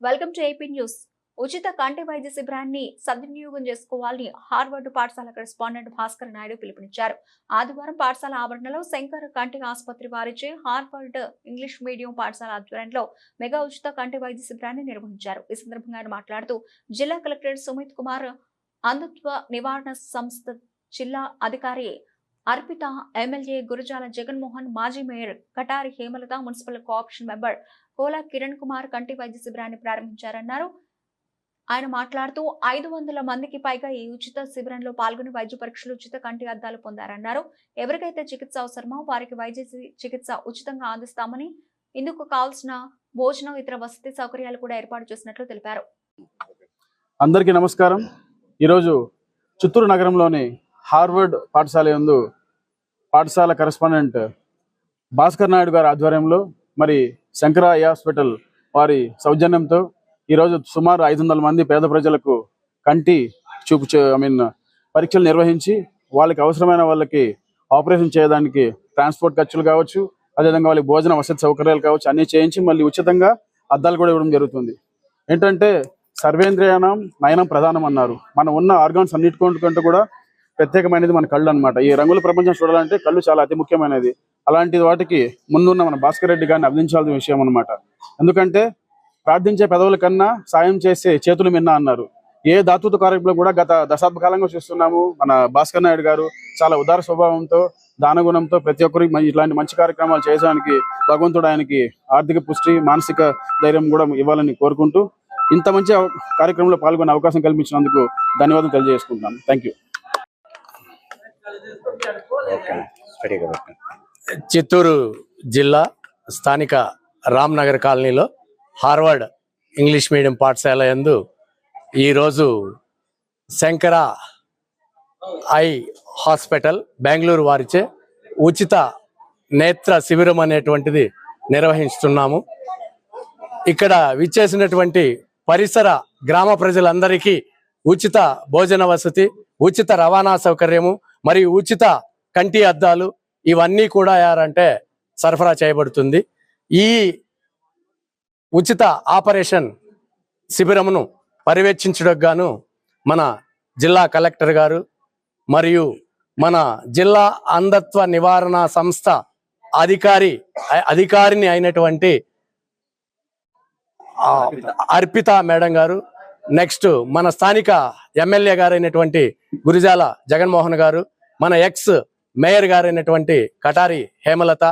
Welcome to AP news. ఉచిత కంటి వైద్య శిబిరాన్ని సద్వినియోగం చేసుకోవాలని హార్వర్డ్ పాఠశాల కరెస్పాండెంట్ భాస్కర్ నాయుడు పిలుపునిచ్చారు. ఆదివారం పాఠశాల ఆవరణలో శంకర్ కంటి ఆసుపత్రి వారిచే హార్వర్డ్ ఇంగ్లీష్ మీడియం పాఠశాల ఆధ్వర్యంలో మెగా ఉచిత కంటి వైద్య శిబిరాన్ని నిర్వహించారు. ఈ సందర్భంగా ఆయన మాట్లాడుతూ జిల్లా కలెక్టర్ సుమిత్ కుమార్, అంధత్వ నివారణ సంస్థ జిల్లా అధికారి అర్పిత, ఎమ్మెల్యే గురజాల జగన్మోహన్, మాజీ mayor Katari Hemalatha, municipal co-option member Kola Kiran Kumar కంటి వైద్య శిబిరాన్ని ప్రారంభించారన్నారు. ఆయన మాట్లాడుతూ 500 మందికి పైగా ఈ ఉచిత శిబిరంలో పాల్గొని వైద్య పరీక్షలు, ఉచిత కంటి అద్దాలు పొందారన్నారు. ఎవరికైతే చికిత్స అవసరమో వారికి వైద్య చికిత్స ఉచితంగా అందిస్తామని, ఇందుకు కావాల్సిన భోజనం, ఇతర వసతి సౌకర్యాలు కూడా ఏర్పాటు చేసినట్లు తెలిపారు. అందరికీ నమస్కారం. ఈరోజు చిత్తూరు నగరంలోని హార్వర్డ్ పాఠశాల యందు పాఠశాల కరెస్పాండెంట్ భాస్కర్ నాయుడు గారి ఆధ్వర్యంలో మరి శంకర ఐ హాస్పిటల్ వారి సౌజన్యంతో ఈరోజు సుమారు 500 మంది పేద ప్రజలకు కంటి చూపు పరీక్షలు నిర్వహించి వాళ్ళకి అవసరమైన వాళ్ళకి ఆపరేషన్ చేయడానికి ట్రాన్స్పోర్ట్ ఖర్చులు కావచ్చు, అదేవిధంగా వాళ్ళకి భోజన వసతి సౌకర్యాలు కావచ్చు, అన్నీ చేయించి మళ్ళీ ఉచితంగా అద్దాలు కూడా ఇవ్వడం జరుగుతుంది. ఏంటంటే సర్వేంద్రియానం నయనం ప్రధానం అన్నారు. మనం ఉన్న ఆర్గాన్స్ అన్నిటికంటే కూడా ప్రత్యేకమైనది మన కళ్ళు అన్నమాట. ఈ రంగుల ప్రపంచం చూడాలంటే కళ్ళు చాలా అతి ముఖ్యమైనది. అలాంటి వాటికి ముందున్న మన భాస్కర్ రెడ్డి గారిని అభినందించాల్సిన విషయం అన్నమాట. ఎందుకంటే ప్రార్థించే పెదవుల కన్నా సాయం చేసే చేతులు మిన్న అన్నారు. ఏ దాతృత్వ కార్యక్రమంలో కూడా గత దశాబ్ద కాలంగా చూస్తున్నాము. మన భాస్కర్ నాయుడు గారు చాలా ఉదార స్వభావంతో, దానగుణంతో ప్రతి ఒక్కరికి ఇట్లాంటి మంచి కార్యక్రమాలు చేయడానికి భగవంతుడు ఆయనకి ఆర్థిక పుష్టి, మానసిక ధైర్యం కూడా ఇవ్వాలని కోరుకుంటూ ఇంత మంచి కార్యక్రమంలో పాల్గొనే అవకాశం కల్పించినందుకు ధన్యవాదాలు తెలియజేసుకుంటున్నాను. Thank you. చిత్తూరు జిల్లా స్థానిక రామ్నగర్ కాలనీలో హార్వర్డ్ ఇంగ్లీష్ మీడియం పాఠశాల యందు ఈరోజు శంకర ఐ హాస్పిటల్ బెంగళూరు వారిచే ఉచిత నేత్ర శిబిరం అనేటువంటిది నిర్వహిస్తున్నాము. ఇక్కడ విచ్చేసినటువంటి పరిసర గ్రామ ప్రజలందరికీ ఉచిత భోజన వసతి, ఉచిత రవాణా సౌకర్యము మరియు ఉచిత కంటి అద్దాలు ఇవన్నీ కూడా సరఫరా చేయబడుతుంది. ఈ ఉచిత ఆపరేషన్ శిబిరమును పర్యవేక్షించడానికి గాను మన జిల్లా కలెక్టర్ గారు మరియు మన జిల్లా అంధత్వ నివారణ సంస్థ అధికారిని అయినటువంటి అర్పిత మేడం గారు, నెక్స్ట్ మన స్థానిక ఎమ్మెల్యే గారు అయినటువంటి గురజాల జగన్మోహన్ గారు, మన ఎక్స్ మేయర్ గారు అయినటువంటి కటారి హేమలత,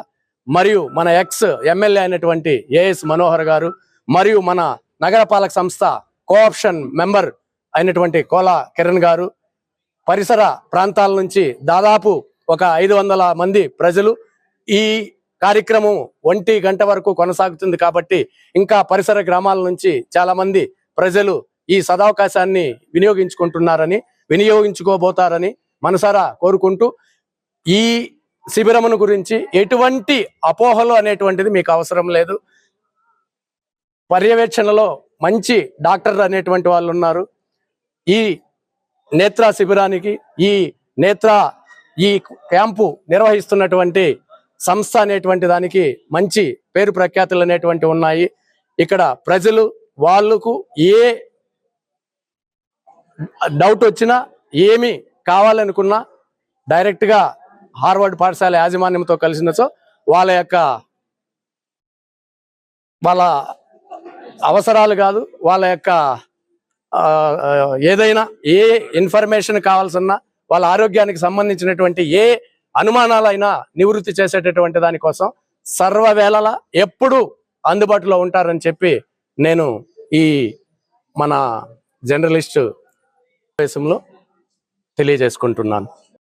మరియు మన ఎక్స్ ఎమ్మెల్యే అయినటువంటి ఏఎస్ మనోహర్ గారు, మరియు మన నగరపాలక సంస్థ కోఆప్షన్ మెంబర్ అయినటువంటి కోలా కిరణ్ గారు, పరిసర ప్రాంతాల నుంచి దాదాపు ఒక 500 మంది ప్రజలు. ఈ కార్యక్రమం 1 గంట వరకు కొనసాగుతుంది కాబట్టి ఇంకా పరిసర గ్రామాల నుంచి చాలా మంది ప్రజలు ఈ సదవకాశాన్ని వినియోగించుకోబోతారని మనసారా కోరుకుంటూ, ఈ శిబిరమును గురించి ఎటువంటి అపోహలు అనేటువంటిది మీకు అవసరం లేదు. పర్యవేక్షణలో మంచి డాక్టర్ అనేటువంటి వాళ్ళు ఉన్నారు. ఈ నేత్ర శిబిరానికి ఈ క్యాంపు నిర్వహిస్తున్నటువంటి సంస్థ అనేటువంటి దానికి మంచి పేరు ప్రఖ్యాతులు అనేటువంటి ఉన్నాయి. ఇక్కడ ప్రజలు వాళ్ళకు ఏ డౌట్ వచ్చినా, ఏమి కావాలనుకున్నా డైరెక్ట్గా హార్వర్డ్ పాఠశాల యాజమాన్యంతో కలిసినచో వాళ్ళ అవసరాలు కాదు, వాళ్ళ యొక్క ఏదైనా ఏ ఇన్ఫర్మేషన్ కావాల్సిన వాళ్ళ ఆరోగ్యానికి సంబంధించినటువంటి ఏ అనుమానాలైనా నివృత్తి చేసేటటువంటి దానికోసం సర్వవేళలా ఎప్పుడూ అందుబాటులో ఉంటారని చెప్పి నేను ఈ మన జర్నలిస్ట్ దేశంలో తెలియజేసుకుంటున్నాను.